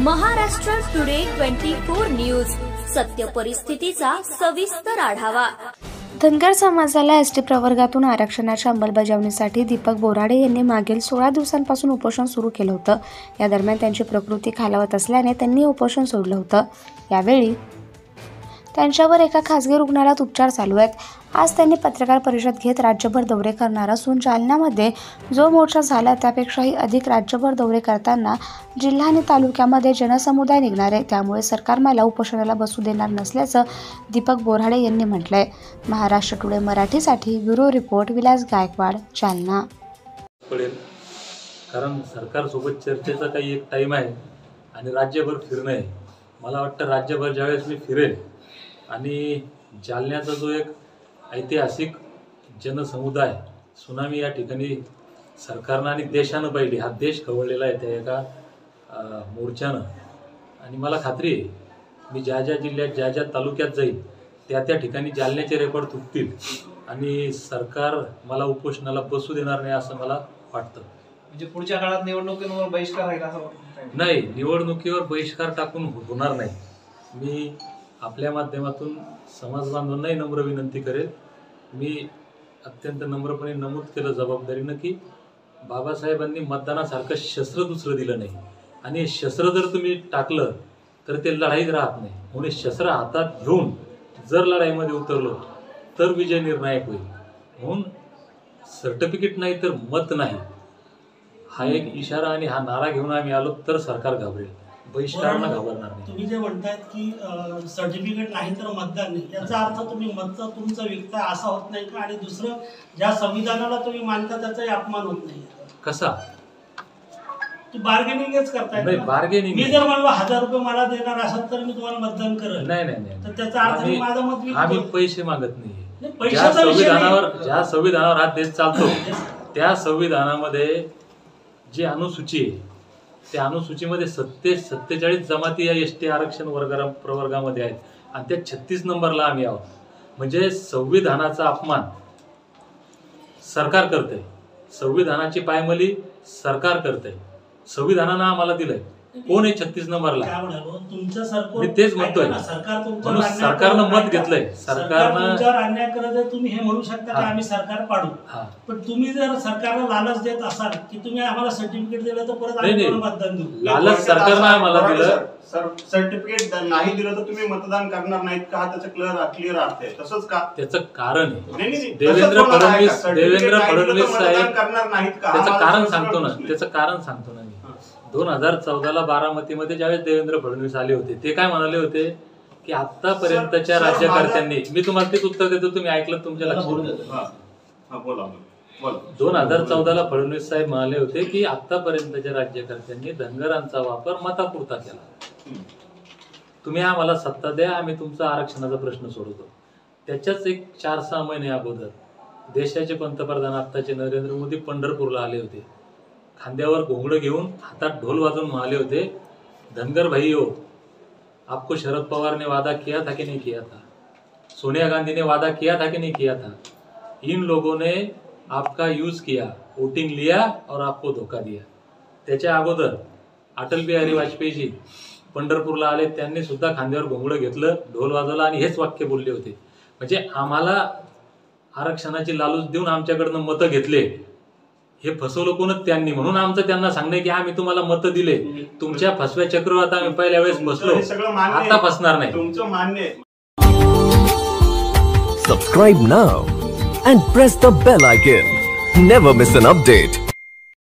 Maharashtra today 24 news, सत्य परिस्थितीचा सविस्तर आढावा। धनगर समाजाला एसटी प्रवर्गातून आरक्षणाच्या अंमलबजावणीसाठी दीपक बोराडे यांनी मागील 16 दिवसांपासून उपोषण सुरू केलं होतं। या दरम्यान त्यांची प्रकृती खालावत असल्याने त्यांनी उपोषण सोडलं होतं। यावेळी त्यांच्यावर एका खासगी रुग्णालयात उपचार चालू आहेत। आज त्यांनी पत्रकार परिषद घेत राज्यभर दौरे करणार असून जालन्यामध्ये जो मोर्चा झाला त्यापेक्षाही अधिक राज्यभर दौरे करताना जिल्हा आणि तालुक्यामध्ये जनसमुदाय निघणार आहे। त्यामुळे सरकार मला उपोषणाला बसू देणार नसल्याचं दीपक बोराडे यांनी म्हटलंय। महाराष्ट्र टुडे मराठीसाठी ब्युरो रिपोर्ट विलास गायकवाड, जालना। कारण सरकारसोबत चर्चेचा काही एक टाइम आहे आणि राज्यभर फिरणं आहे। मला वाटतं राज्यभर ज्यावेळेस मी फिरेल आणि जालन्याचा जो एक ऐतिहासिक जनसमुदाय सुनामी या ठिकाणी सरकारनं आणि देशानं पाहिली, हा देश खवळलेला आहे त्या एका मोर्चानं। आणि मला खात्री आहे मी ज्या ज्या जिल्ह्यात ज्या ज्या तालुक्यात जाईल त्या ठिकाणी जालन्याचे रेकॉर्ड तुटतील आणि सरकार मला उपोषणाला बसू देणार नाही असं मला वाटतं। म्हणजे पुढच्या काळात निवडणुकीवर बहिष्कार राहील असं नाही, निवडणुकीवर बहिष्कार टाकून होणार नाही। मी आपल्या माध्यमातून समाज बांधवांनाही नम्र विनंती करेल, मी अत्यंत नम्रपणे नमूद केलं जबाबदारीनं की बाबासाहेबांनी मतदानासारखं शस्त्र दुसरं दिलं नाही आणि शस्त्र जर तुम्ही टाकलं तर ते लढाईच राहत नाही। म्हणून शस्त्र हातात घेऊन जर लढाईमध्ये उतरलो तर विजय निर्णायक होईल। म्हणून सर्टिफिकेट नाही तर मत नाही हा एक इशारा आणि हा नारा घेऊन आम्ही आलो तर सरकार घाबरेल, बहिष्कारांना घाबरणार नाही। तुम्ही जे म्हणतायत की सर्टिफिकेट नाही तर मतदान नाही, याचा अर्थ तुम्ही मत तुमचं विकताय असा होत नाही का? आणि दुसरं, ज्या संविधानाला तुम्ही मानता त्याचाही अपमान होत नाही कसा? तू बार्गेनिंगच करताय नाही, बार्गेनिंग मी जर म्हणलो 1000 रुपये मला देणार असाल तर मी तुम्हाला मतदान करेल। नाही नाही नाही, तर त्याचा अर्थ मी माझं मत विकतो। आम्ही पैसे मागत नाही। पैशाचा विषय नाही। ज्या संविधानावर हा देश चालतो त्या संविधानामध्ये जी अनुसूची आहे त्या अनुसूचीमध्ये 47 जमाती या एसटी आरक्षण प्रवर्गामध्ये आहेत आणि त्या 36 नंबरला आम्ही आहोत। म्हणजे संविधानाचा अपमान सरकार करतंय, संविधानाची पायमली सरकार करतंय। संविधानानं आम्हाला दिलंय, कोण आहे 36 नंबरला? तुमचं सरकार, मी तेच म्हणतोय, म्हणून सरकारनं मत घेतलंय। सरकारनं तुमच्यावर अन्याय करत आहे, तुम्ही हे म्हणू शकता की आम्ही सरकार पाडू, पण तुम्ही जर सरकारला लालच देत असाल की तुम्ही आम्हाला सर्टिफिकेट दिलं तर परत आम्ही मतदान देऊ, लालच सरकारनं आम्हाला दिलं, सर्टिफिकेट नाही दिलं तर तुम्ही मतदान करणार नाहीत का? त्याचं क्लिअर अर्थ आहे तसंच का? त्याचं कारण आहे देवेंद्र फडणवीस साहेब करणार नाहीत का? त्याचं कारण सांगतो ना, त्याचं कारण सांगतो ना मी। 2014ला बारामतीमध्ये ज्यावेळेस देवेंद्र फडणवीस आले होते ते काय म्हणाले होते की आतापर्यंतच्या राज्यकर्त्यांनी, मी तुम्हाला तेच उत्तर देतो, तुम्ही ऐकलं, तुमच्या लक्षात 2014ला फडणवीस साहेब म्हणाले होते की आतापर्यंतच्या राज्यकर्त्यांनी धनगरांचा वापर मतापुरता केला, तुम्ही आम्हाला सत्ता द्या, आम्ही तुमचा आरक्षणाचा प्रश्न सोडवतो। त्याच्याच एक 4-6 महिने अगोदर देशाचे पंतप्रधान आत्ताचे नरेंद्र मोदी पंढरपूरला आले होते, खांद्यावर घोंगडं घेऊन हातात ढोल वाजवून म्हणाले होते, धनगर भाइयों, आपको शरद पवार ने वादा किया था कि नहीं किया था, सोनिया गांधी ने वादा किया था कि नहीं किया था, इन लोगों ने आपका यूज किया, वोटिंग लिया और आपको धोखा दिया। त्याच्या अगोदर अटल बिहारी वाजपेयीजी पंढरपूरला आले, त्यांनी सुद्धा खांद्यावर घोंगडं घेतलं, ढोल वाजवला आणि हेच वाक्य बोलले होते। म्हणजे आम्हाला आरक्षणाची लालूच देऊन आमच्याकडनं मतं घेतले, हे फसवलं कोणच त्यांनी। म्हणून आमचं त्यांना सांगणं की आम्ही तुम्हाला मतं दिले, तुमच्या फसव्या चक्रवात आम्ही पहिल्या वेळेस बसलो, आता फसणार नाही। तुमचं मान्य आहे। Subscribe now and press the bell icon. Never miss an update.